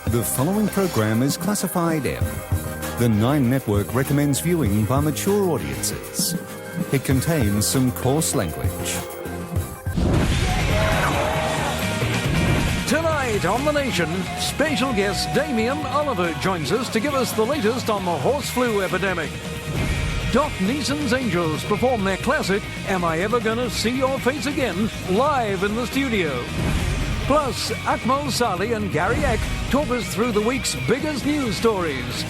The following program is classified M. The Nine Network recommends viewing by mature audiences. It contains some coarse language. Tonight on The Nation, special guest Damien Oliver joins us to give us the latest on the horse flu epidemic. Doc Neeson's Angels perform their classic, Am I Ever Gonna See Your Face Again, live in the studio. Plus, Akmal Saleh and Gary Eck talk us through the week's biggest news stories.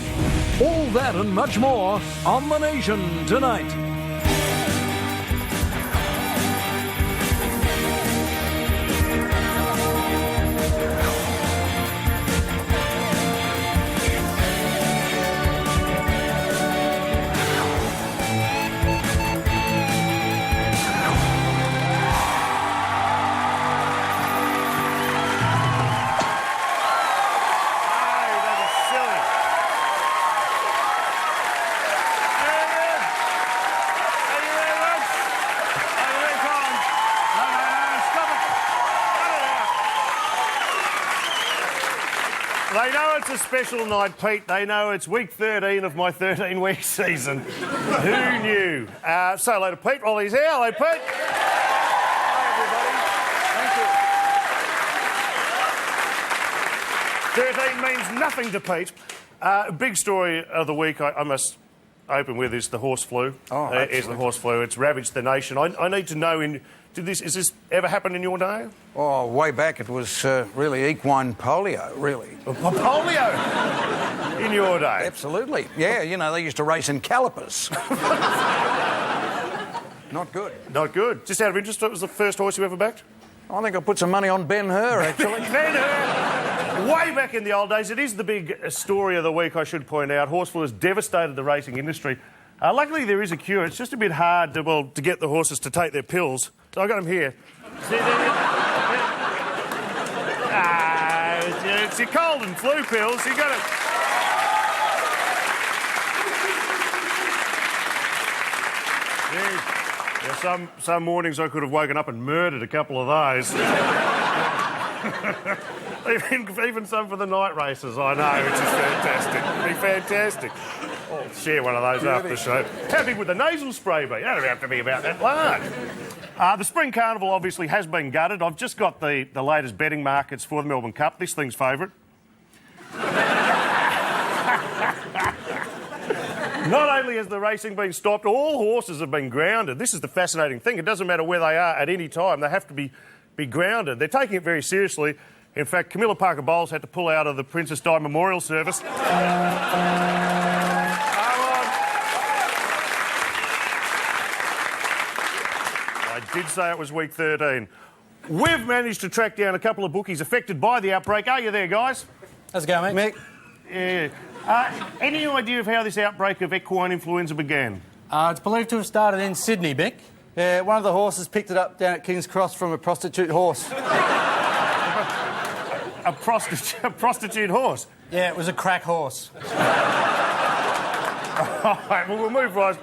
All that and much more on The Nation tonight. They know it's a special night, Pete. They know it's week 13 of my 13-week season. Who knew? Say hello to Pete while he's here. Hello, Pete. Hi, everybody. Thank you. 13 means nothing to Pete. Big story of the week I must open with is the horse flu. Is the horse flu. It's ravaged the nation. I need to know, has this ever happened in your day? Oh, way back it was really equine polio, really. Polio? In your day? Absolutely. Yeah, you know, they used to race in calipers. Not good. Not good. Just out of interest, what was the first horse you ever backed? I think I put some money on Ben-Hur, actually. Ben-Hur! Way back in the old days. It is the big story of the week, I should point out. Horse flu has devastated the racing industry. Luckily, there is a cure. It's just a bit hard to get the horses to take their pills. So I got them here. It's your cold and flu pills. You got it. Yeah, some mornings I could have woken up and murdered a couple of those. even some for the night races, I know, which is fantastic. It'd be fantastic. I'll share one of those after the show. How big would the nasal spray be? That would have to be about that large. The Spring Carnival obviously has been gutted. I've just got the latest betting markets for the Melbourne Cup. This thing's favourite. Not only has the racing been stopped, all horses have been grounded. This is the fascinating thing. It doesn't matter where they are at any time. They have to be grounded. They're taking it very seriously. In fact, Camilla Parker Bowles had to pull out of the Princess Di Memorial Service. I did say it was week 13. We've managed to track down a couple of bookies affected by the outbreak. Are you there, guys? How's it going, mate? Yeah. Any idea of how this outbreak of equine influenza began? It's believed to have started in Sydney, Mick. One of the horses picked it up down at King's Cross from a prostitute horse. A prostitute horse? Yeah, it was a crack horse. All right, well, we'll move right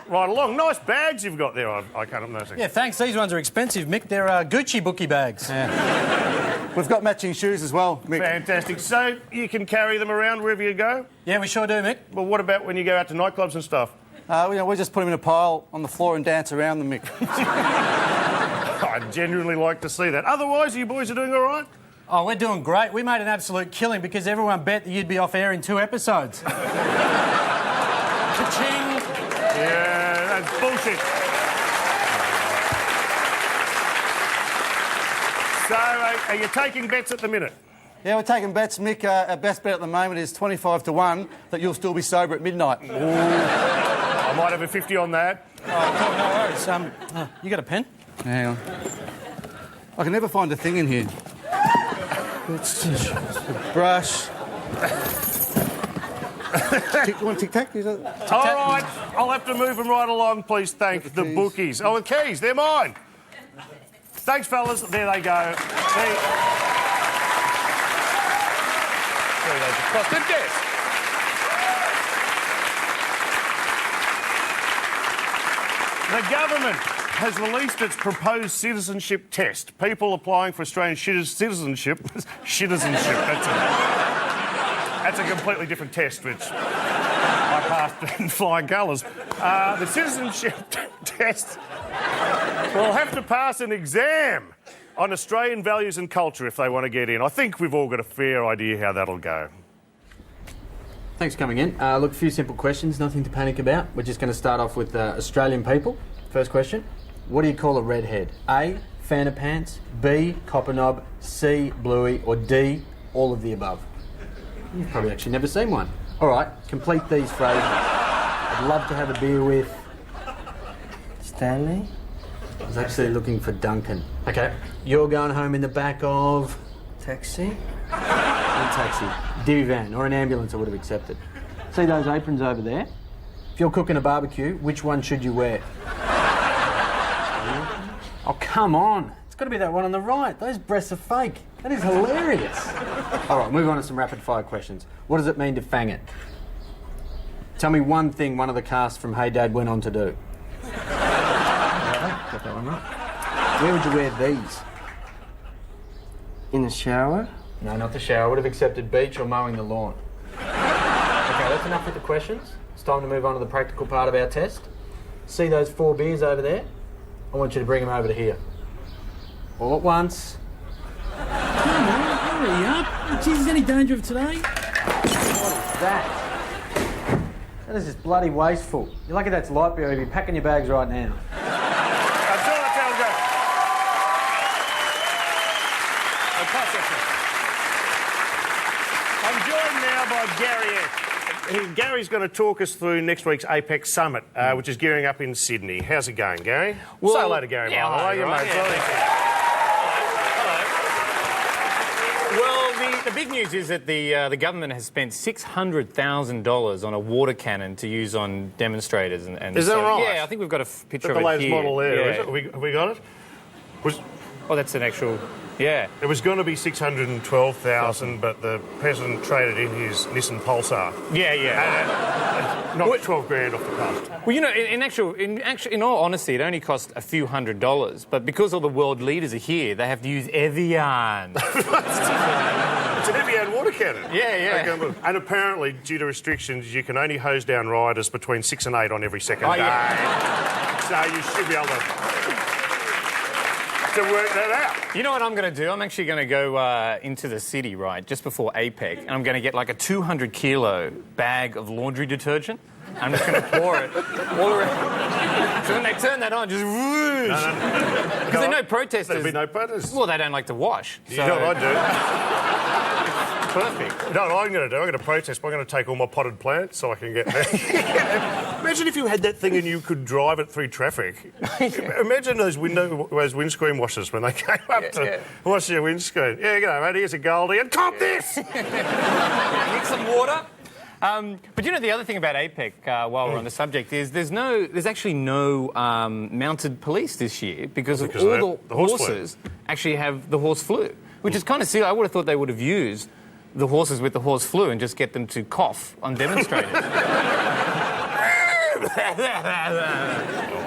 along. Nice bags you've got there, I can't help noticing. Yeah, thanks. These ones are expensive, Mick. They're Gucci bookie bags. Yeah. We've got matching shoes as well, Mick. Fantastic. So you can carry them around wherever you go? Yeah, we sure do, Mick. Well, what about when you go out to nightclubs and stuff? We just put them in a pile on the floor and dance around them, Mick. I'd genuinely like to see that. Otherwise, you boys are doing all right? Oh, we're doing great. We made an absolute killing because everyone bet that you'd be off air in 2 episodes. Ka-ching! Yeah, that's bullshit. So, are you taking bets at the minute? Yeah, we're taking bets, Mick. Our best bet at the moment is 25 to 1 that you'll still be sober at midnight. Ooh. I might have a 50 on that. Oh, cool, no worries. You got a pen? Hang on. I can never find a thing in here. It's just a brush. You want tic-tac? All right, I'll have to move them right along. Please thank the bookies. Oh, the keys, they're mine. Thanks, fellas. There they go. Good guess. The government has released its proposed citizenship test. People applying for Australian citizenship... citizenship, that's it. That's a completely different test, which I passed in flying colours. The citizenship test will have to pass an exam on Australian values and culture if they want to get in. I think we've all got a fair idea how that'll go. Thanks for coming in. Look, a few simple questions, nothing to panic about. We're just going to start off with Australian people. First question. What do you call a redhead? A, fan of pants, B, copper knob, C, bluey, or D, all of the above? You've probably actually never seen one. All right, complete these phrases. I'd love to have a beer with... Stanley? I was actually looking for Duncan. Okay, you're going home in the back of... Taxi? A taxi, divvy van, or an ambulance I would have accepted. See those aprons over there? If you're cooking a barbecue, which one should you wear? Oh, come on. It's got to be that one on the right. Those breasts are fake. That is hilarious. All right, move on to some rapid-fire questions. What does it mean to fang it? Tell me one thing one of the cast from Hey Dad went on to do. Got that one right. Where would you wear these? In the shower? No, not the shower. I would have accepted beach or mowing the lawn. Okay, that's enough with the questions. It's time to move on to the practical part of our test. See those 4 beers over there? I want you to bring them over to here. All at once. Come on, hurry up. Geez, is there any danger of today? What is that? That is just bloody wasteful. You're lucky that's light beer. You'd be packing your bags right now. That's all I tell you. I'm joined now by Gary F. Gary's going to talk us through next week's APEC Summit, which is gearing up in Sydney. How's it going, Gary? Well, say hello to Gary. Yeah, How are you, mate? Well, the big news is that the government has spent $600,000 on a water cannon to use on demonstrators. And Is that right? Yeah, I think we've got a picture The of it latest here. model there, Yeah. is it? Have we got it? Oh, that's an actual... Yeah. It was going to be 612,000, but the president traded in his Nissan Pulsar. Yeah. Knocked 12 grand off the cost. Well, you know, in all honesty, it only cost a few $100s, but because all the world leaders are here, they have to use Evian. It's an Evian water cannon. Yeah. Okay, and apparently, due to restrictions, you can only hose down riders between 6 and 8 on every second day. Yeah. So you should be able to work that out. You know what I'm going to do? I'm actually going to go into the city, right, just before APEC, and I'm going to get like a 200-kilo bag of laundry detergent. I'm just going to pour it all around. So when they turn that on, just whoosh. Because there are no protesters. There'll be no protesters. Well, they don't like to wash. So... You know what I do? Perfect. You know what I'm going to do? I'm going to protest, but I'm going to take all my potted plants so I can get there. Imagine if you had that thing and you could drive it through traffic. Imagine those windscreen washers when they came up to wash your windscreen. Yeah, you know, mate, here's a Goldie and cop this! Need some water? But you know, the other thing about APEC, while we're on the subject, is there's actually no mounted police this year because all the horses actually have the horse flu, which is kind of silly. I would have thought they would have used the horses with the horse flu and just get them to cough on demonstrators.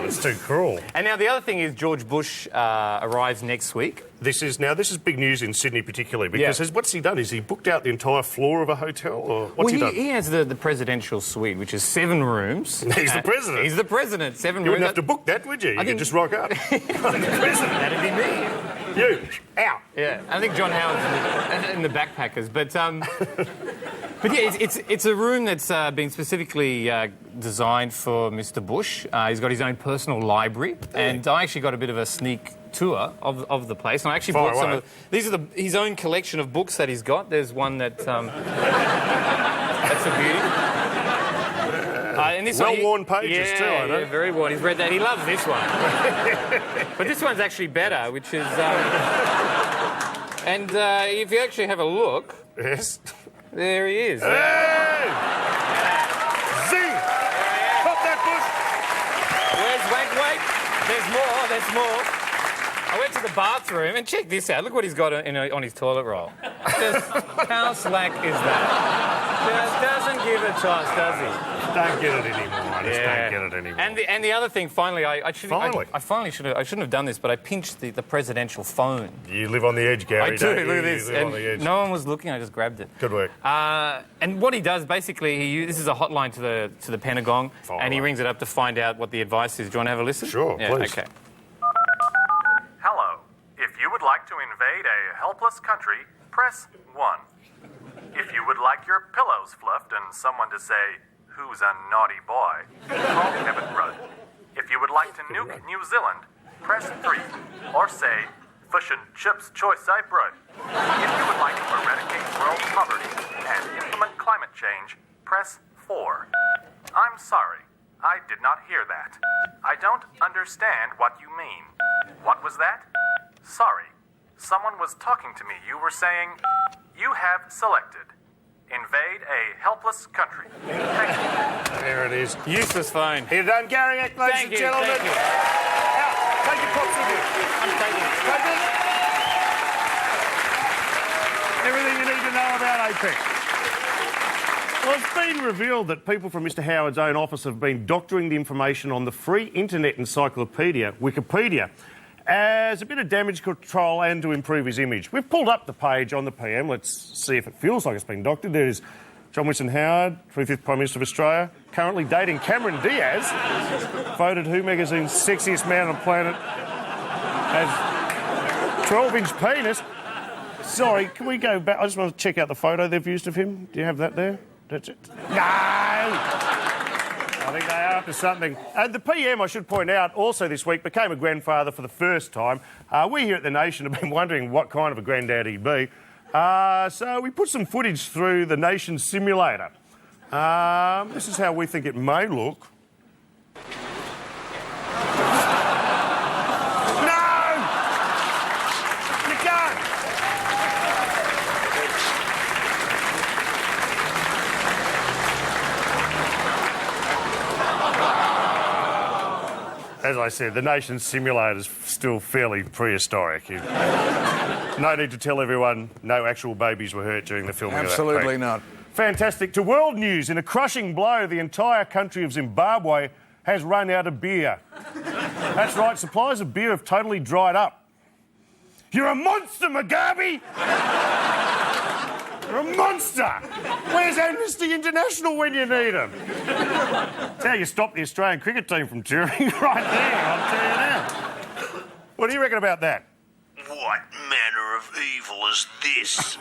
It's too cruel. And now the other thing is George Bush arrives next week. This is big news in Sydney particularly because what's he done? Is he booked out the entire floor of a hotel or what's he done? He has the presidential suite, which is 7 rooms. He's the president. He's the president. 7 rooms. You wouldn't have to book that, would you? You could just rock up. I'm the president. That'd be me. You, out. Yeah, I think John Howard's in the backpackers, but yeah, it's a room that's been specifically designed for Mr. Bush. He's got his own personal library, and I actually got a bit of a sneak tour of the place. And I actually bought some of these are his own collection of books that he's got. There's one that that's a beauty. And this well-worn pages too, I know. Yeah, very worn. He's read that. He loves this one. But this one's actually better, which is... and if you actually have a look... Yes. There he is. Hey! Zing! Pop that Wait. There's more. I went to the bathroom and check this out. Look what he's got on his toilet roll. Just, how slack is that? Just doesn't give a toss, does he? Don't get it anymore. I just don't get it anymore. And the other thing, finally, I finally shouldn't have done this, but I pinched the presidential phone. You live on the edge, Gary. I do. Don't you? Look at this. You live on the edge. And no one was looking. I just grabbed it. Good work. And what he does basically, this is a hotline to the Pentagon, and he rings it up to find out what the advice is. Do you want to have a listen? Sure, yeah, please. Okay. Hello. If you would like to invade a helpless country, press 1. If you would like your pillows fluffed and someone to say, "Who's a naughty boy?" call Kevin Rudd. If you would like to nuke New Zealand, press 3. Or say, "Fish and chips choice I bread." If you would like to eradicate world poverty and implement climate change, press 4. I'm sorry. I did not hear that. I don't understand what you mean. What was that? Sorry. Someone was talking to me. You were saying, "You have selected invade a helpless country." Thank you. There it is. Useless phone. You're done, Gary, ladies and gentlemen. Thank you. Now, take your pops with you. I'm taking it. Take it. Everything you need to know about APEC. Well, it's been revealed that people from Mr Howard's own office have been doctoring the information on the free internet encyclopedia, Wikipedia, as a bit of damage control and to improve his image. We've pulled up the page on the PM. Let's see if it feels like it's been doctored. There is John Winston Howard, 25th Prime Minister of Australia, currently dating Cameron Diaz, voted Who magazine's sexiest man on the planet, has 12-inch penis. Sorry, can we go back? I just want to check out the photo they've used of him. Do you have that there? That's it. No! I think they are after something. And the PM, I should point out, also this week became a grandfather for the first time. We here at The Nation have been wondering what kind of a granddad he'd be. So we put some footage through the Nation simulator. This is how we think it may look. No! You can't! As I said, the Nation simulator is still fairly prehistoric. No need to tell everyone no actual babies were hurt during the filming of that. Absolutely not. Fantastic. To world news, in a crushing blow, the entire country of Zimbabwe has run out of beer. That's right, supplies of beer have totally dried up. You're a monster, Mugabe! You're a monster! Where's Amnesty International when you need them? That's how you stop the Australian cricket team from touring right there, I'll tell you now. What do you reckon about that? What manner of evil is this?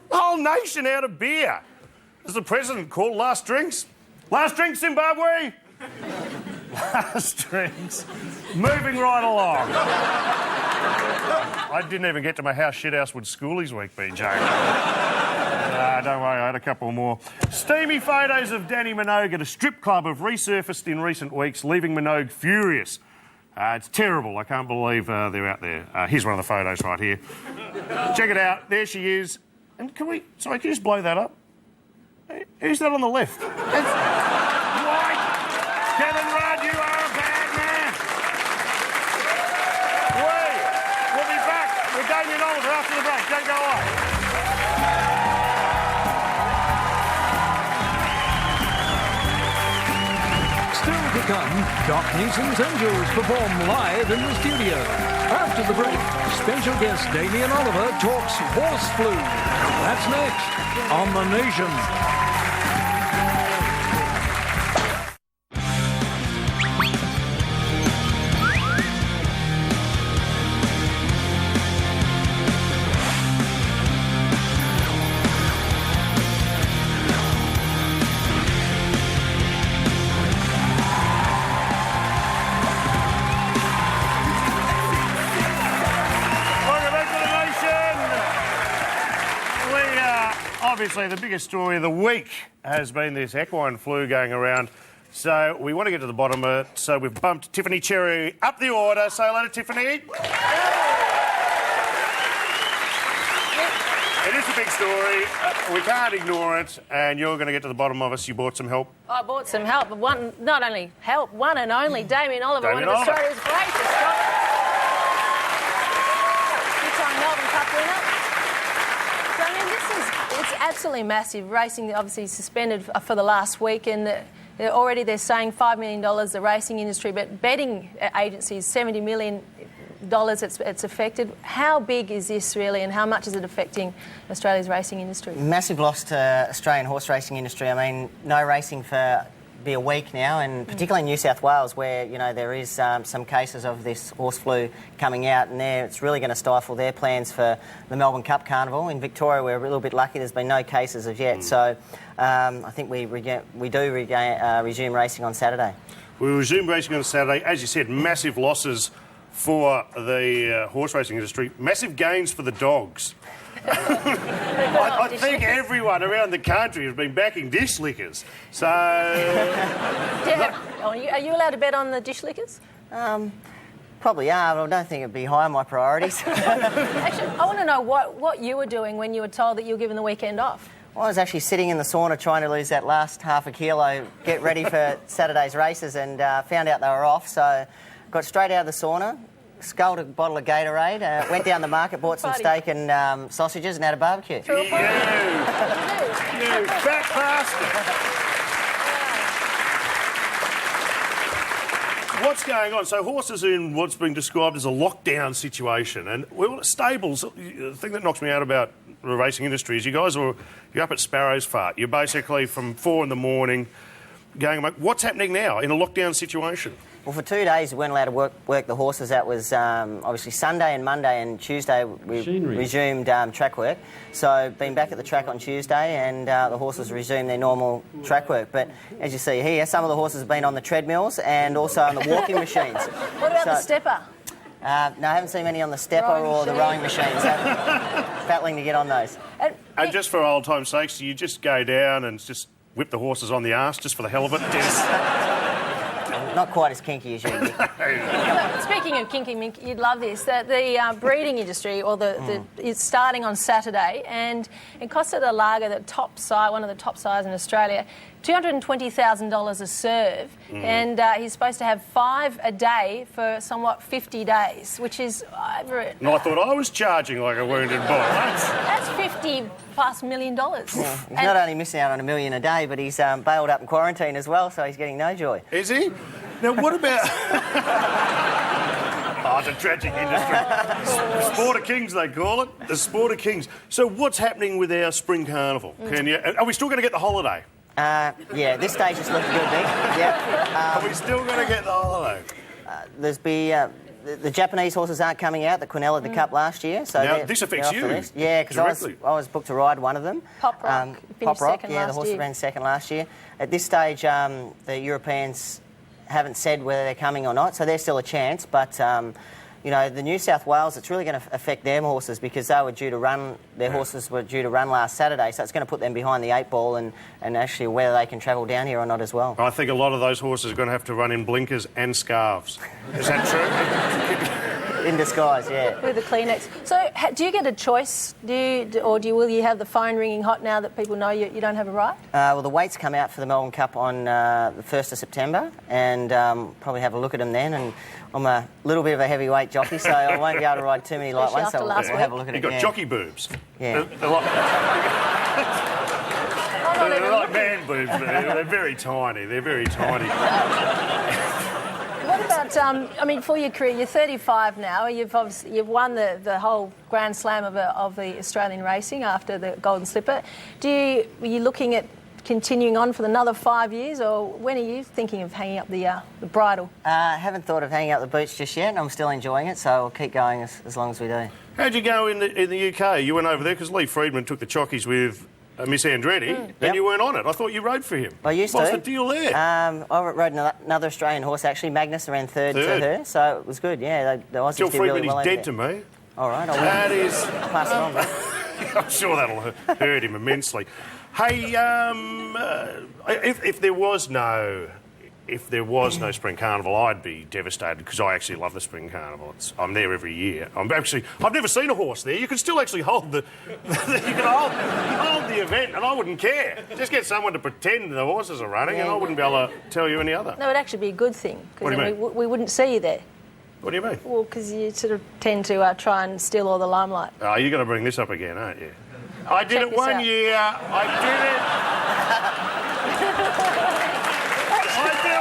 The whole nation out of beer. As the president called last drinks. Last drinks, Zimbabwe! Last drinks. Moving right along. I didn't even get to my how shithouse would schoolies week be, Jane. Don't worry, I had a couple more. Steamy photos of Danny Minogue at a strip club have resurfaced in recent weeks, leaving Minogue furious. It's terrible. I can't believe they're out there. Here's one of the photos right here. Check it out. There she is. And can you just blow that up? Who's that on the left? That's White. Kevin Rudd, you are a bad man. We'll be back with Damien Oliver after the break. Don't go away. Still to come, Doc Neeson's Angels perform live in the studio. After the break, special guest Damien Oliver talks horse flu. That's next on The Nation. Obviously, the biggest story of the week has been this equine flu going around. So we want to get to the bottom of it. So we've bumped Tiffany Cherry up the order. Say hello to Tiffany. It is a big story. We can't ignore it. And you're going to get to the bottom of us. You bought some help. I bought some help. But not only help, one and only Damien Oliver, Damien one of Oliver. Australia's greatest doctors. Two-time Melbourne Cup winner. So, I mean, this is It's absolutely massive. Racing obviously suspended for the last week, and already they're saying $5 million, the racing industry, but betting agencies, $70 million it's affected. How big is this really, and how much is it affecting Australia's racing industry? Massive loss to Australian horse racing industry. I mean, no racing for be a week now, and particularly in New South Wales, where there is some cases of this horse flu coming out, and it's really going to stifle their plans for the Melbourne Cup Carnival. In Victoria, we're a little bit lucky; there's been no cases as yet, so I think we do resume racing on Saturday. We resume racing on Saturday. As you said, massive losses for the horse racing industry, massive gains for the dogs. I think everyone around the country has been backing dish lickers. So... Are you allowed to bet on the dish lickers? Probably are, but I don't think it'd be high on my priorities. Actually, I want to know what you were doing when you were told that you were given the weekend off. Well, I was actually sitting in the sauna trying to lose that last half a kilo, get ready for Saturday's races, and found out they were off, so got straight out of the sauna, sculled a bottle of Gatorade, went down the market, bought some steak and sausages and had a barbecue. You fat bastard! What's going on? So horses are in what's been described as a lockdown situation, and we're at stables. The thing that knocks me out about the racing industry is you're up at Sparrow's Fart. You're basically from 4 in the morning going, what's happening now in a lockdown situation? Well, for 2 days we weren't allowed to work the horses. That was obviously Sunday and Monday, and Tuesday we resumed track work. So been back at the track on Tuesday, and the horses resumed their normal track work. But as you see here, some of the horses have been on the treadmills and also on the walking machines. What about the stepper? No, I haven't seen many on the stepper or the rowing machines. Battling to get on those. And just for old time's sakes, you just go down and just whip the horses on the arse just for the hell of it? Not quite as kinky as you. Speaking of kinky minky, you'd love this. The breeding industry, or it's starting on Saturday, and in Costa del Lago, one of the top sires in Australia, $220,000 a serve, and he's supposed to have 5 a day for somewhat 50 days, which is over it. And I thought I was charging like a wounded bull. That's $50+ million. Yeah, he's not only missing out on $1 million a day, but he's bailed up in quarantine as well, so he's getting no joy. Is he? Now, what about... Oh, it's a tragic industry. Sport of Kings, they call it. The Sport of Kings. So what's happening with our spring carnival? Are we still going to get the holiday? Yeah, this stage it's looking good, Nick. Yeah. Are we still going to get the holiday? The Japanese horses aren't coming out that Quinella the Cup last year. So now, this affects you. Yeah, because I was booked to ride one of them. Pop Rock. Pop Rock, yeah, the horse that ran second last year. At this stage, the Europeans haven't said whether they're coming or not, so there's still a chance. But the New South Wales, it's really going to affect their horses because they were due to run. Their horses were due to run last Saturday, so it's going to put them behind the 8 ball and actually whether they can travel down here or not as well. I think a lot of those horses are going to have to run in blinkers and scarves. Is that true? In disguise, yeah. With the Kleenex. So, do you get a choice? Will you have the phone ringing hot now that people know you don't have a right? Well, the weights come out for the Melbourne Cup on the 1st of September, and probably have a look at them then. And I'm a little bit of a heavyweight jockey, so I won't be able to ride too many light ones. So we'll have a look at it. You've got jockey boobs. Yeah. They're like man boobs. They're very tiny. They're very tiny. What about, for your career, you're 35 now, you've won the whole Grand Slam of the Australian racing after the Golden Slipper. Were you looking at continuing on for another 5 years, or when are you thinking of hanging up the bridle? I haven't thought of hanging up the boots just yet, and I'm still enjoying it, so I'll keep going as long as we do. How'd you go in the UK? You went over there because Lee Friedman took the chockies with Miss Andretti, and you weren't on it. I thought you rode for him. I used to. What's the deal there? I rode another Australian horse, actually. Magnus ran third to her, so it was good. Yeah, the Aussies did really well. Friedman is dead to me. All right, I'll pass it on. Mate. I'm sure that'll hurt him immensely. Hey, if there was no spring carnival, I'd be devastated because I actually love the spring carnival. I'm there every year. I've never seen a horse there. You can still actually hold the event, and I wouldn't care. Just get someone to pretend the horses are running, and I wouldn't be able to tell you any other. No, it'd actually be a good thing. What do you mean? We wouldn't see you there. What do you mean? Well, because you sort of tend to try and steal all the limelight. Oh, you're going to bring this up again, aren't you? I did Check it this one out. year. I did it. I did it 1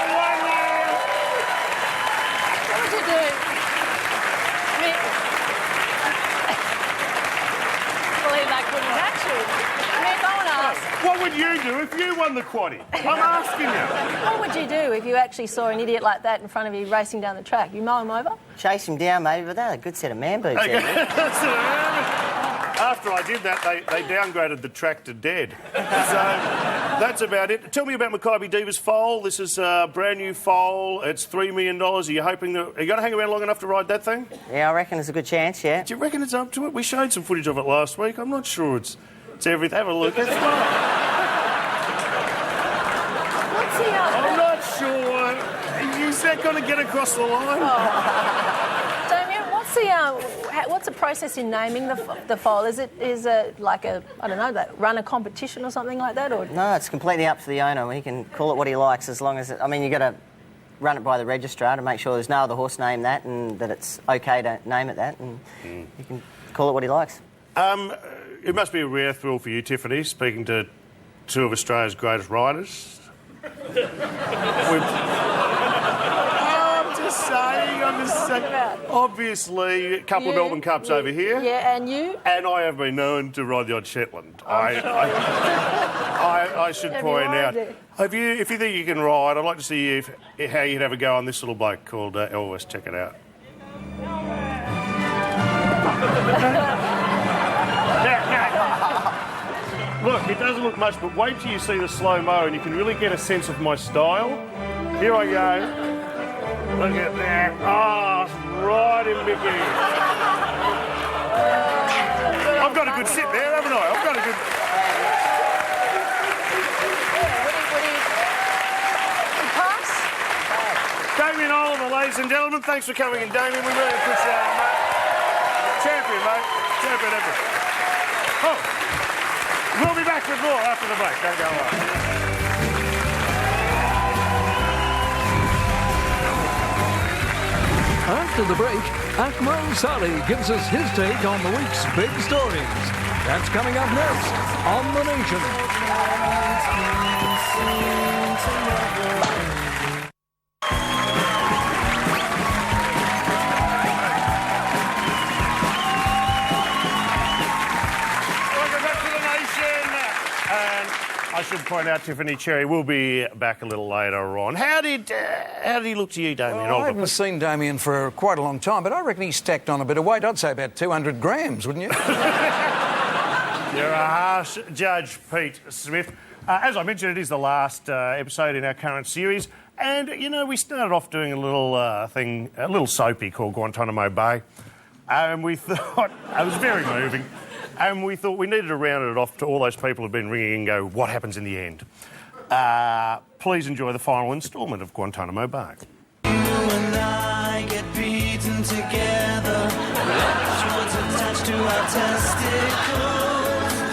year. What would you do? I mean, believe I couldn't catch you. I mean, go and ask. What would you do if you won the quaddie? I'm asking you. What would you do if you actually saw an idiot like that in front of you racing down the track? You mow him over? Chase him down, maybe, but they're a good set of man boots. Okay. there. After I did that, they downgraded the track to dead. So that's about it. Tell me about Mackay Divas foal. This is a brand new foal. It's $3 million. Are you hoping that... Are you going to hang around long enough to ride that thing? Yeah, I reckon there's a good chance, yeah. Do you reckon it's up to it? We showed some footage of it last week. I'm not sure it's everything. Have a look. It's fine. What's he I'm not sure. Is that going to get across the line? Damien, what's the process in naming the foal? Is it like a, I don't know, that run a competition or something like that? Or No, it's completely up to the owner. He can call it what he likes as long as it... I mean, you've got to run it by the registrar to make sure there's no other horse named that and that it's OK to name it that, and he can call it what he likes. It must be a rare thrill for you, Tiffany, speaking to two of Australia's greatest riders. I'm just saying. Obviously, a couple of Melbourne Cups over here. Yeah, and you? And I have been known to ride the odd Shetland. I should point out. If you think you can ride, I'd like to see how you'd have a go on this little bloke called Elvis. Check it out. Look, it doesn't look much, but wait till you see the slow-mo and you can really get a sense of my style. Here I go. Look at that. Oh, right in Mickey. I've got a good sit there, haven't I? I've got a good... Pass? Damien Oliver, ladies and gentlemen, thanks for coming in, Damien. We really appreciate it, mate. Champion, mate. Champion ever. Oh, we'll be back with more after the break. Don't go away. After the break, Akmal Sali gives us his take on the week's big stories. That's coming up next on The Nation. Welcome back to The Nation. And I should point out, Tiffany Cherry will be back a little later on. How did he look to you, Damien? Well, I haven't seen Damien for quite a long time, but I reckon he stacked on a bit of weight. I'd say about 200 grams, wouldn't you? You're a harsh judge, Pete Smith. As I mentioned, it is the last episode in our current series. And, you know, we started off doing a little soapy called Guantanamo Bay. And we thought, it was very moving. And we thought we needed to round it off to all those people who've been ringing and go, what happens in the end? Please enjoy the final instalment of Guantanamo Bay. You and I get beaten together, electrodes attached to our testicles.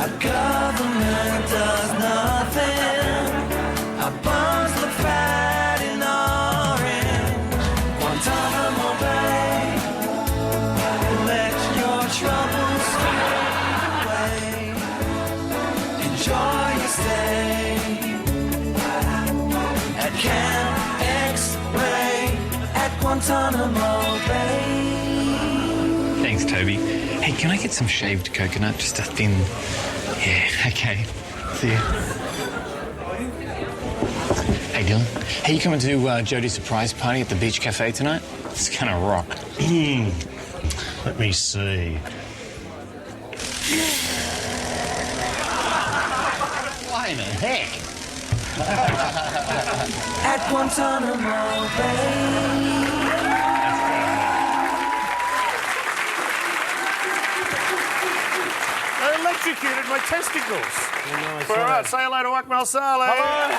Our government does nothing. Our bombs look fat in orange. Guantanamo Bay, let your troubles fade away. Enjoy your stay at Camp X-Ray at Guantanamo Bay. Thanks, Toby. Hey, can I get some shaved coconut? Just a thin... Yeah, okay. See ya. Hey, Dylan. Hey, you coming to Jodie's surprise party at the beach cafe tonight? It's gonna rock. Let me see. Why the heck? At Guantanamo Bay. They electrocuted my testicles. All right, say hello to Akmal Saleh. Hello.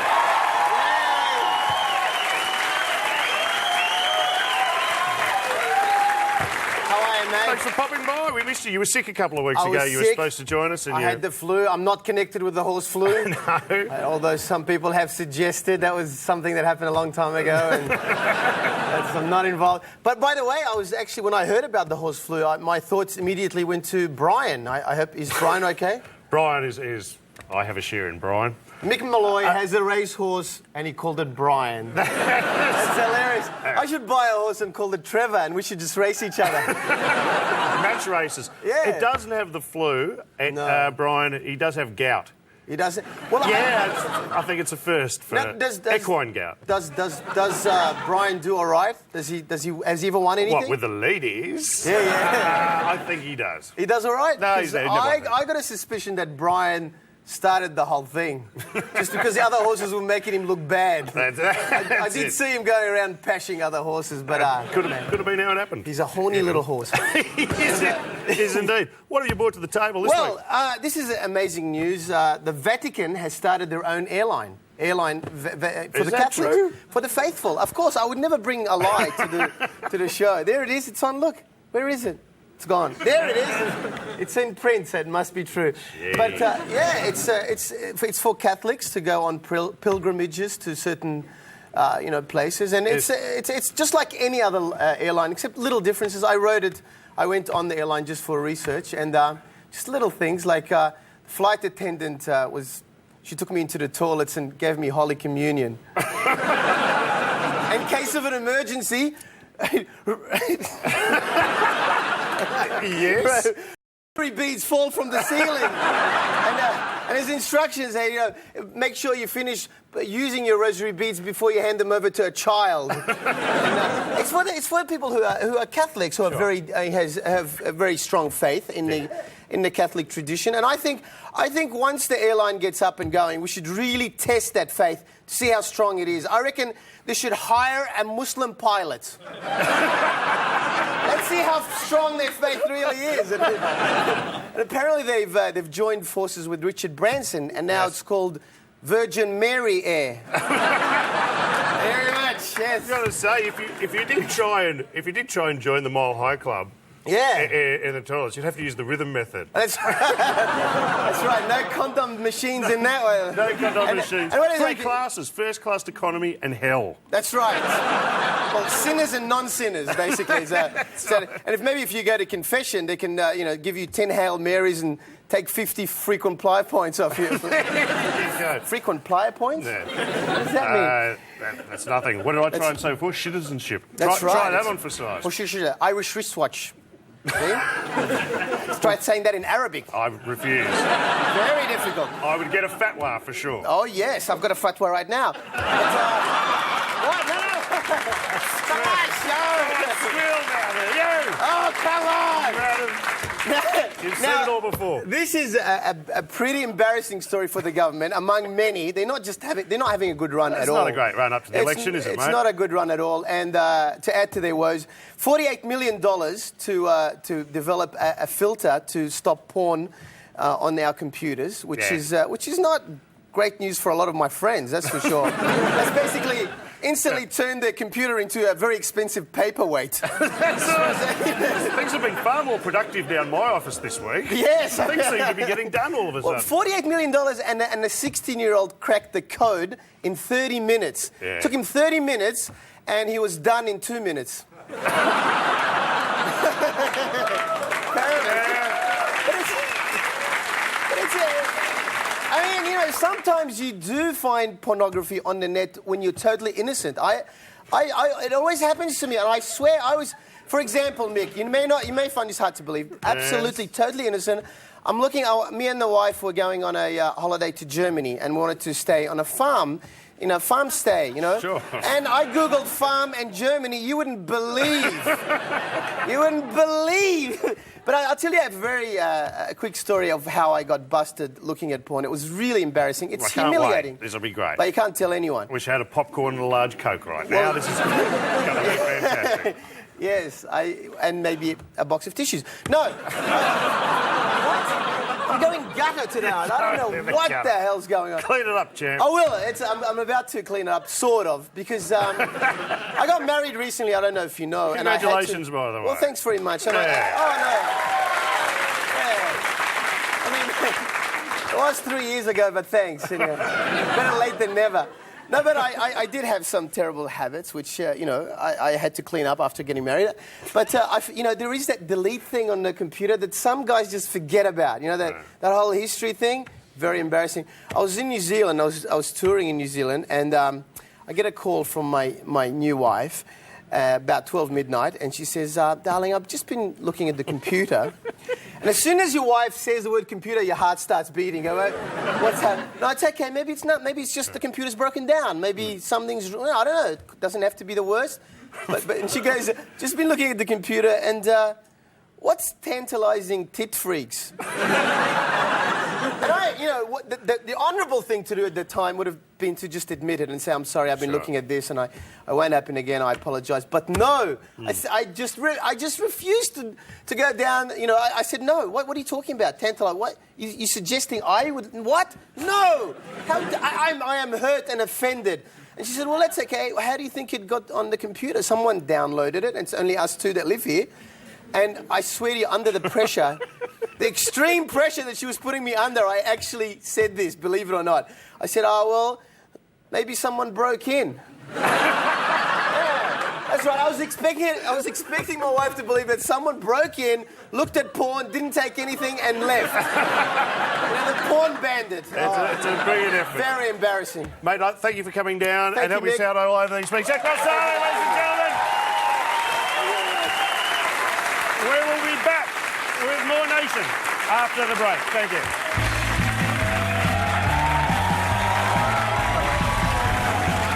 Thanks for popping by. We missed you. You were sick a couple of weeks ago. You were supposed to join us. And I had the flu. I'm not connected with the horse flu. No. Although some people have suggested that was something that happened a long time ago. And I'm not involved. But by the way, I was actually, when I heard about the horse flu, my thoughts immediately went to Brian. I hope, is Brian okay? Brian is. I have a share in Brian. Mick Malloy has a racehorse and he called it Brian. That's hilarious. I should buy a horse and call it Trevor and we should just race each other. Match races. Yeah. It doesn't have the flu. Brian, he does have gout. He doesn't. Well, I think it's a first for equine gout. Does Brian do all right? Has he ever won anything? What, with the ladies? Yeah. I think he does. He does all right? No, he's never won. I got a suspicion that Brian started the whole thing. Just because the other horses were making him look bad. I did see him going around pashing other horses, but... could have been how it happened. He's a horny little horse. He is indeed. What have you brought to the table this week? This is amazing news. The Vatican has started their own airline. For the Catholics. True? For the faithful. Of course, I would never bring a lie to the show. There it is. It's on. Look. Where is it? It's gone. There it is. It's in print, so it must be true. Jeez. But it's for Catholics to go on pilgrimages to certain places, and it's just like any other airline, except little differences. I went on the airline just for research, and just little things like the flight attendant she took me into the toilets and gave me Holy Communion. In case of an emergency. Yes. Rosary beads fall from the ceiling, and his instructions say, make sure you finish using your rosary beads before you hand them over to a child. It's for people who are Catholics, who are have a very strong faith in the Catholic tradition. And I think once the airline gets up and going, we should really test that faith to see how strong it is. I reckon they should hire a Muslim pilot. Let's see how strong their faith really is. And apparently they've joined forces with Richard Branson, and now it's called Virgin Mary Air. Very much, yes. I've got to say, if you did try and join the Mile High Club, in the toilets, you'd have to use the rhythm method. That's right. That's right. No condom machines in that way. No condom machines. And what is Three classes: first class economy and hell. That's right. Well, sinners and non-sinners, basically. And if you go to confession, they can give you 10 Hail Marys and take 50 frequent flyer points off you. Frequent flyer points? Yeah. What does that mean? That's nothing. What did I try and say before? Citizenship. That's right. Try that on for size. Irish wristwatch. Let's try saying that in Arabic. I refuse. Very difficult. I would get a fatwa for sure. Oh, yes. I've got a fatwa right now. What? No. Come on, show. Oh, come on. You've seen it all before. This is a pretty embarrassing story for the government, among many. They're not having a good run at all. It's not a great run up to the election, is it, mate? It's not a good run at all. And to add to their woes, $48 million to develop a filter to stop porn on our computers, which is not great news for a lot of my friends, that's for sure. That's basically instantly turned their computer into a very expensive paperweight. Things have been far more productive down my office this week. Yes. Things seem to be getting done all of a sudden. $48 million and a 16-year-old cracked the code in 30 minutes. Yeah. Took him 30 minutes and he was done in 2 minutes. Sometimes you do find pornography on the net when you're totally innocent. It always happens to me, and I swear for example, Mick, you may find this hard to believe. Absolutely, totally innocent. I'm looking. Me and the wife were going on a holiday to Germany and wanted to stay on a farm. Farm stay, Sure. And I Googled farm and Germany. You wouldn't believe. But I'll tell you a quick story of how I got busted looking at porn. It was really embarrassing. It's humiliating. This will be great. But you can't tell anyone. Wish I had a popcorn and a large Coke right now. This is going to be fantastic. Yes, and maybe a box of tissues. No. What? I'm going gutter today. I don't know what the hell's going on. Clean it up, champ. I will. I'm about to clean it up, sort of, because I got married recently. I don't know if you know. Congratulations, by the way. Well, thanks very much. Oh, no. Yeah. I mean, it was 3 years ago, but thanks. Better late than never. No, but I did have some terrible habits, which, I had to clean up after getting married. But, there is that delete thing on the computer that some guys just forget about. That whole history thing, very embarrassing. I was in New Zealand. I was touring in New Zealand, and I get a call from my new wife about 12 midnight, and she says, darling, I've just been looking at the computer. And as soon as your wife says the word computer, your heart starts beating. I go, what's that? No, it's okay. Maybe it's not. Maybe it's just the computer's broken down. Maybe something's... I don't know. It doesn't have to be the worst. And she goes, just been looking at the computer, and what's tantalising tit freaks? And the honourable thing to do at the time would have been to just admit it and say, I'm sorry, I've been looking at this, and I won't happen again, I apologise. But no, I just refused to go down. I said, no, what are you talking about? Tantalise, what? You're suggesting I would, what? No! I am hurt and offended. And she said, well, that's okay. How do you think it got on the computer? Someone downloaded it, and it's only us two that live here. And I swear to you, under the pressure, the extreme pressure that she was putting me under, I actually said this, believe it or not. I said, well, maybe someone broke in. Yeah, that's right. I was expecting my wife to believe that someone broke in, looked at porn, didn't take anything, and left. The porn bandit. It's a brilliant effort. Very embarrassing. Mate, thank you for coming down and helping us Nick. out all over these weeks. Jack Rossano, ladies and gentlemen. We will be back with more Nation after the break. Thank you.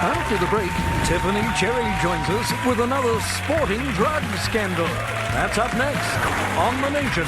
After the break, Tiffany Cherry joins us with another sporting drug scandal. That's up next on The Nation.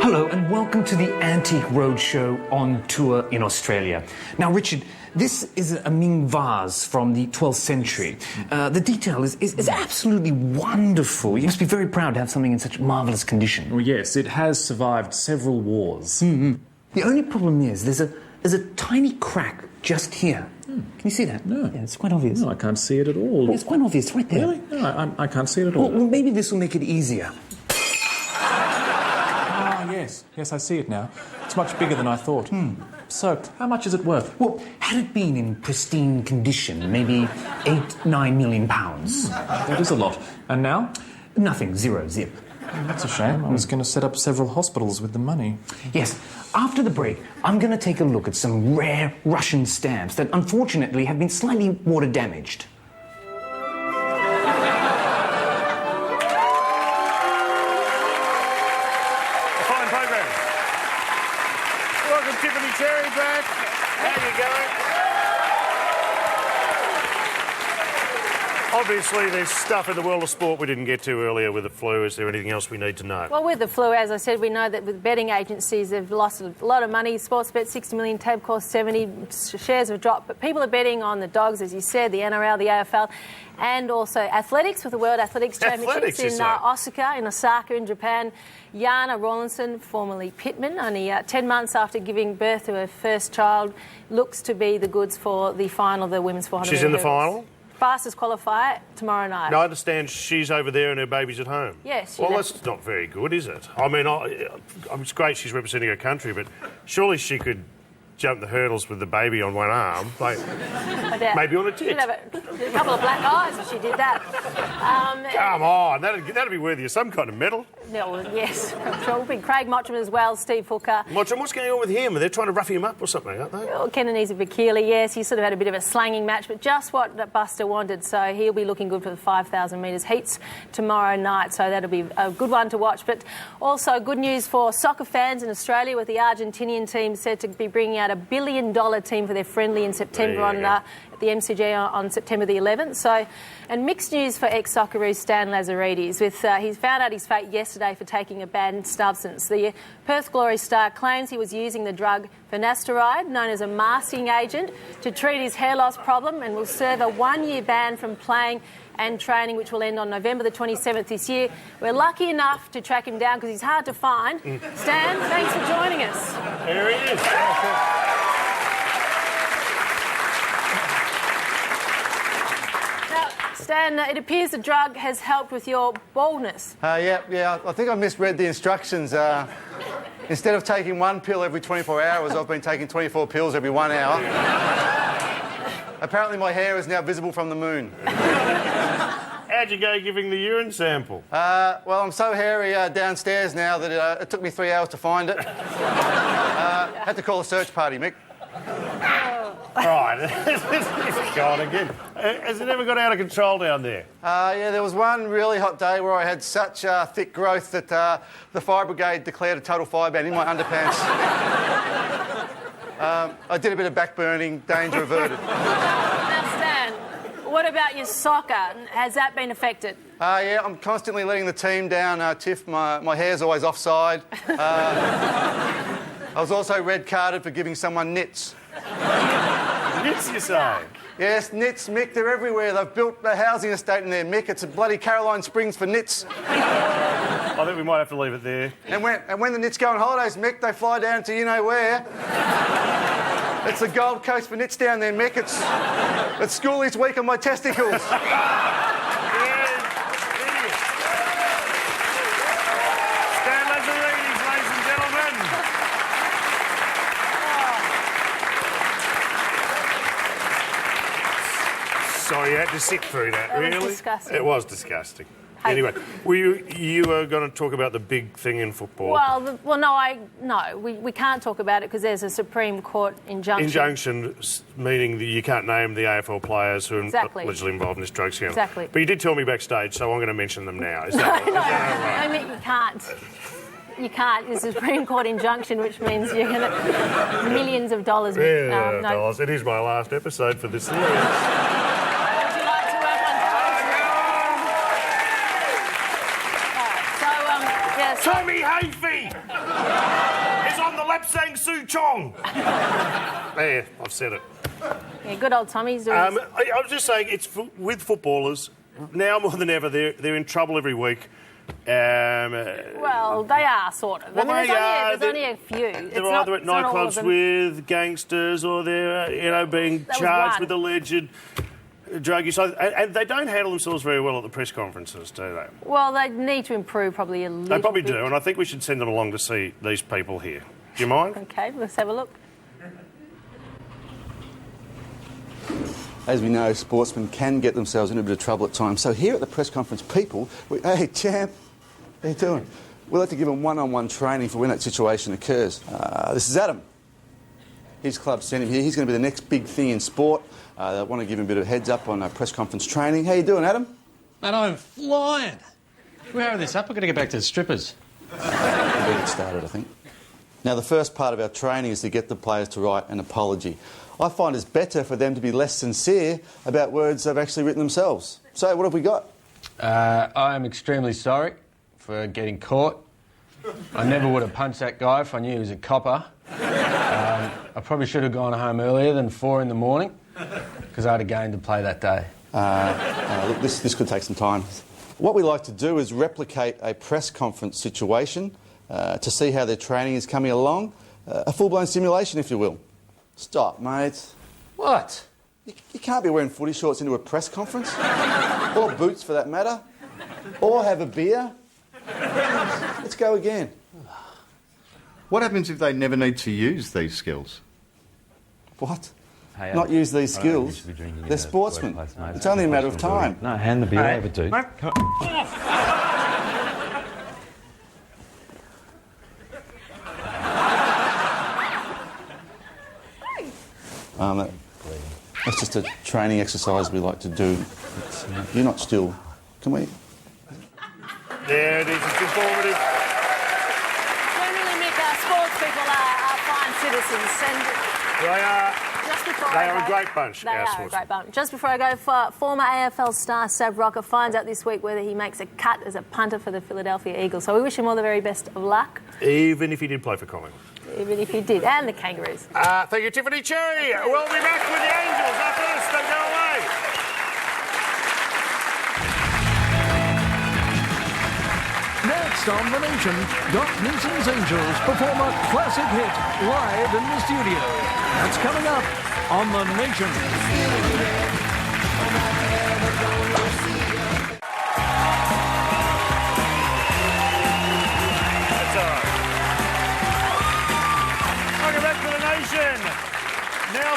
Hello and welcome to the Antique Roadshow on tour in Australia. Now, Richard, this is a Ming vase from the 12th century. The detail is absolutely wonderful. You must be very proud to have something in such marvellous condition. Well, yes, it has survived several wars. Mm-hmm. The only problem is there's a tiny crack just here. Can you see that? No. Yeah, it's quite obvious. No, I can't see it at all. It's quite obvious, right there. Really? No, I can't see it at all. Well, maybe this will make it easier. Yes, I see it now. It's much bigger than I thought. So, how much is it worth? Well, had it been in pristine condition, maybe £8-9 million. That is a lot. And now? Nothing, zero, zip. That's a shame. I was going to set up several hospitals with the money. Yes, after the break, I'm going to take a look at some rare Russian stamps that unfortunately have been slightly water damaged. Tiffany Cherry back. How you going? Obviously, there's stuff in the world of sport we didn't get to earlier with the flu. Is there anything else we need to know? Well, with the flu, as I said, we know that with betting agencies, they've lost a lot of money. Sportsbet 60 million, Tabcorp 70, shares have dropped. But people are betting on the Dogs, as you said, the NRL, the AFL, and also athletics with the World Athletics Championships in Osaka in Japan. Jana Rawlinson, formerly Pittman, only 10 months after giving birth to her first child, looks to be the goods for the final of the women's 400 She's in the final? Fastest qualifier tomorrow night. No, I understand she's over there and her baby's at home. Yes. Well, that's not very good, is it? I mean, it's great she's representing her country, but surely she could jump the hurdles with the baby on one arm, like maybe on a tit. She'd have a couple of black eyes if she did that. Come on, that'd be worthy of some kind of medal. No, yes, I'm sure. Big Craig Mottram as well, Steve Hooker. Mottram, what's going on with him? Are they trying to rough him up or something, aren't they? Well, Kenanisa Vakili, yes, he sort of had a bit of a slanging match, but just what Buster wanted, so he'll be looking good for the 5,000 metres heats tomorrow night, so that'll be a good one to watch. But also good news for soccer fans in Australia, with the Argentinian team said to be bringing out $1 billion team for their friendly in September at the MCG on September the 11th. So, and mixed news for ex-Socceroos Stan Lazaridis. He found out his fate yesterday for taking a banned substance. The Perth Glory star claims he was using the drug finasteride, known as a masking agent, to treat his hair loss problem, and will serve a 1-year ban from playing and training, which will end on November the 27th this year. We're lucky enough to track him down because he's hard to find. Stan, thanks for joining us. There he is. Now, Stan, it appears the drug has helped with your baldness. Yeah. I think I misread the instructions. Instead of taking 1 pill every 24 hours, I've been taking 24 pills every 1 hour. Apparently my hair is now visible from the moon. How'd you go giving the urine sample? Well, I'm so hairy downstairs now that it took me 3 hours to find it. Had to call a search party, Mick. Right, it's gone again. Has it ever got out of control down there? Yeah, there was one really hot day where I had such thick growth that the fire brigade declared a total fire ban in my underpants. I did a bit of back burning, danger averted. Now, Stan, what about your soccer? Has that been affected? Yeah, I'm constantly letting the team down, Tiff. My hair's always offside. I was also red carded for giving someone nits. Nits, you say? Yes, nits, Mick, they're everywhere. They've built a housing estate in there, Mick. It's a bloody Caroline Springs for nits. I think we might have to leave it there. And when the nits go on holidays, Mick, they fly down to you-know-where. It's the Gold Coast for nits down there, Mick. It's school each week on my testicles. Sorry, you had to sit through that, really? That was disgusting. It was disgusting. Anyway, you were going to talk about the big thing in football. No, we can't talk about it because there's a Supreme Court injunction. Injunction meaning that you can't name the AFL players who are allegedly involved in this drug scandal. Exactly. But you did tell me backstage, so I'm going to mention them now. Is that right? No, you can't. You can't. There's a Supreme Court injunction, which means you're going to millions of dollars. Dollars. It is my last episode for this series. Tommy Hafey is on the lap saying Sue Chong. There, I've said it. Yeah, good old Tommy's doing I was just saying, it's with footballers, now more than ever, they're in trouble every week. Well, they are, sort of. Well, there's only a few. They're either at nightclubs with gangsters or they're, being charged with alleged drug use. And they don't handle themselves very well at the press conferences, do they? Well, they need to improve probably a little bit. They probably do, and I think we should send them along to see these people here. Do you mind? OK, let's have a look. As we know, sportsmen can get themselves in a bit of trouble at times. So here at the press conference, hey, champ, how you doing? We'll have to give them one-on-one training for when that situation occurs. This is Adam. His club sent him here. He's going to be the next big thing in sport. They want to give him a bit of heads up on press conference training. How you doing, Adam? Mate, I'm flying. We're having this up. We've got to get back to the strippers. We'll get started, I think. Now, the first part of our training is to get the players to write an apology. I find it's better for them to be less sincere about words they've actually written themselves. So, what have we got? I am extremely sorry for getting caught. I never would have punched that guy if I knew he was a copper. I probably should have gone home earlier than 4 in the morning because I had a game to play that day. Look, this could take some time. What we like to do is replicate a press conference situation to see how their training is coming along. A full-blown simulation, if you will. Stop, mate. What? You can't be wearing footy shorts into a press conference. Or boots, for that matter. Or have a beer. Let's go again. What happens if they never need to use these skills? What? Hey, not use these skills. They're sportsmen. It's only a matter of time. No, hand the beer over, dude. That's just a training exercise we like to do. You're not still. Can we? There it is. It's informative. Generally, Mick, sports people are fine citizens. And they are. Just before they are a great bunch. They are a great bunch. Just before I go, former AFL star Sav Rocker finds out this week whether he makes a cut as a punter for the Philadelphia Eagles. So we wish him all the very best of luck. Even if he did play for Collingwood. Even if he did, and the Kangaroos. Thank you, Tiffany Cherry. We'll be back with the Angels after this. Don't go away. Next on The Nation, Doc Neeson's Angels perform a classic hit live in the studio. That's coming up on The Nation.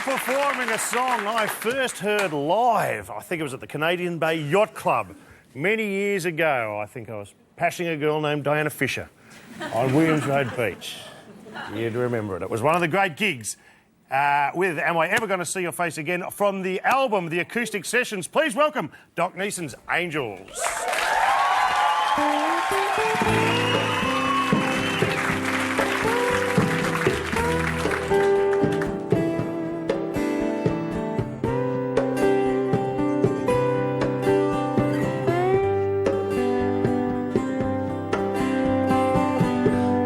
performing a song I first heard live. I think it was at the Canadian Bay Yacht Club many years ago. I think I was passing a girl named Diana Fisher on Williams Road Beach. You'd remember it. It was one of the great gigs with Am I Ever Gonna See Your Face Again from the album The Acoustic Sessions. Please welcome Doc Neeson's Angels.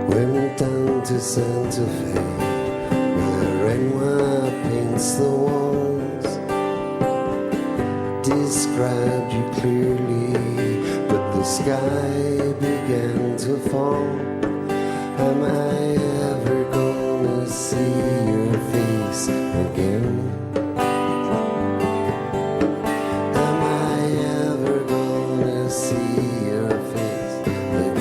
Went down to Santa Fe, where Renoir paints the walls. Described you clearly, but the sky began to fall. Am I ever gonna see your face again? Am I ever gonna see your face again?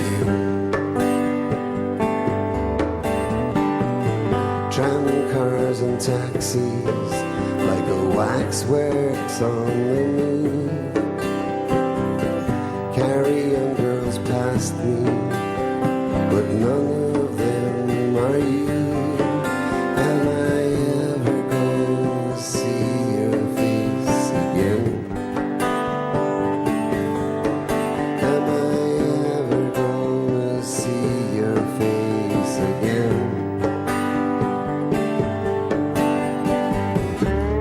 Tram cars and taxis, like a waxworks on the move, carry young girls past me, but none of them are you. Am I ever gonna see your face again? Am I ever gonna see your face again?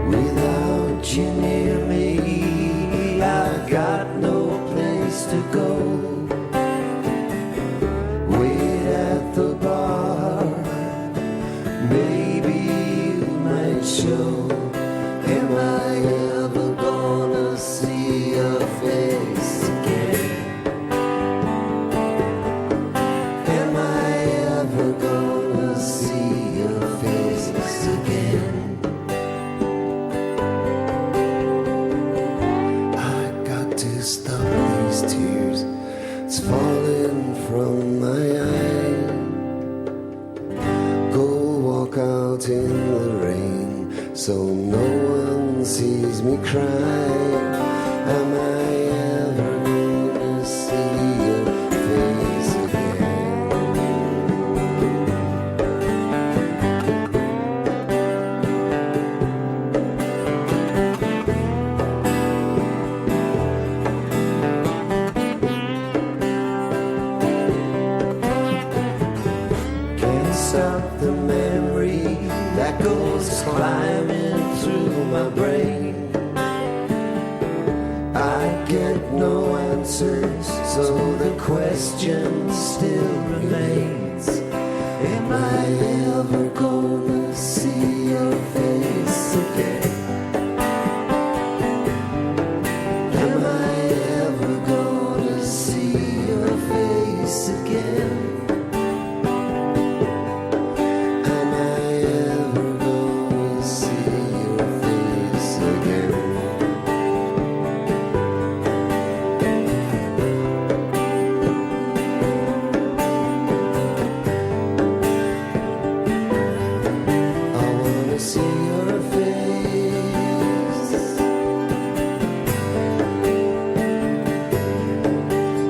Without you near me, I got no place to go. Wait at the bar, maybe you might show. Am I ever gonna see your face again? Am I ever gonna see your face again? I got to stop these tears, it's falling from my eye. Go walk out in the rain, so no one sees me cry. Am I ever gonna see your face again? Can't stop the memory that goes climbing through my brain. I get no answers, so the question still remains. Am I ever gonna see your face again? Am I ever gonna see your face again? Am I ever gonna see your face again? I wanna see your face.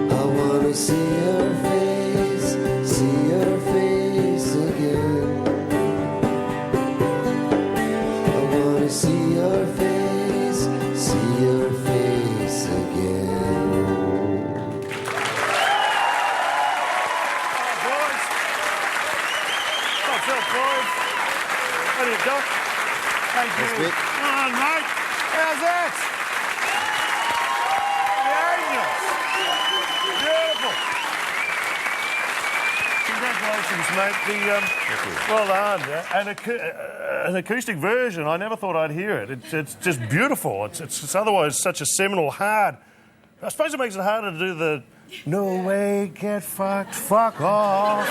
I wanna see your face again. I wanna see your face again. Oh, Phil Floyd. How do you, Doc? Thank you. That's Vic. Come on, mate. How's that? The angels. Beautiful. Congratulations, mate. Well done. An acoustic version. I never thought I'd hear it. It's just beautiful. It's otherwise such a seminal, hard. I suppose it makes it harder to do the no way, get fucked, fuck off.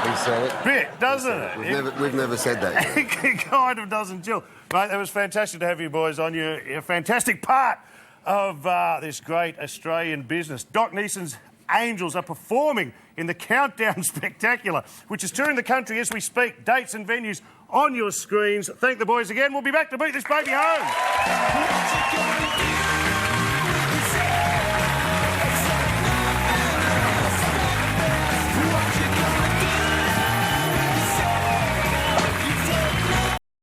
We said it. Bit, doesn't it? We've never said that. It kind of doesn't chill. Mate, it was fantastic to have you boys on. You're a fantastic part of this great Australian business. Doc Neeson's Angels are performing in the Countdown Spectacular, which is touring the country as we speak. Dates and venues on your screens. Thank the boys again. We'll be back to beat this baby home.